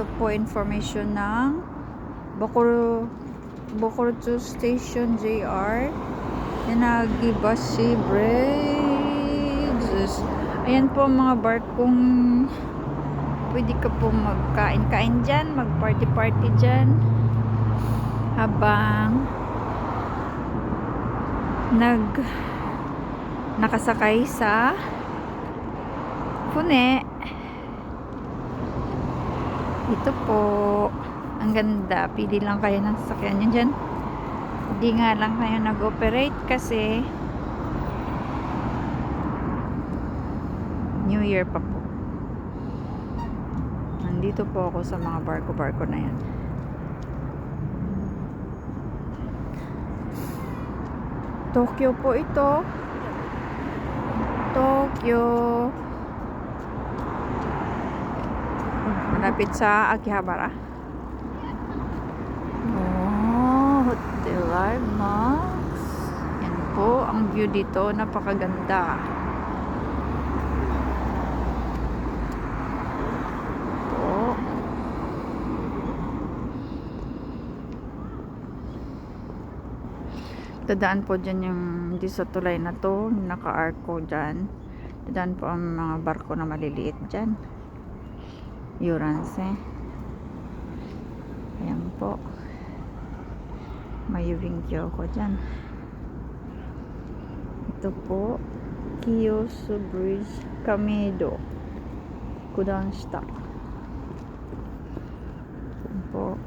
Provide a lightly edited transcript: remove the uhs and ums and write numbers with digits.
Ito po information ng Bokurto Station JR. Nagibashi Bridge. Ayan po mga barkong pwede ka po magkain-kain dyan, mag-party-party dyan habang nakasakay sa Pune. Ito po ang ganda, pili lang kayo ng sasakyan nyo dyan. Hindi nga lang kayo nag-operate kasi New Year pa po. Nandito po ako sa mga barko-barko na yan. Tokyo po ito. Tokyo. Malapit sa Akihabara. Oh, Hotel Landmark. Yan po ang view dito, napakaganda. Dadaan po dyan yung di sa tulay na to, naka-arco dyan. Dadaan po ang mga barko na maliliit dyan. Yuranse. Ayan po. May Ringkyo ko dyan. Ito po, Kiyosu Bridge, Kamedo. Kudan shita. Ayan po.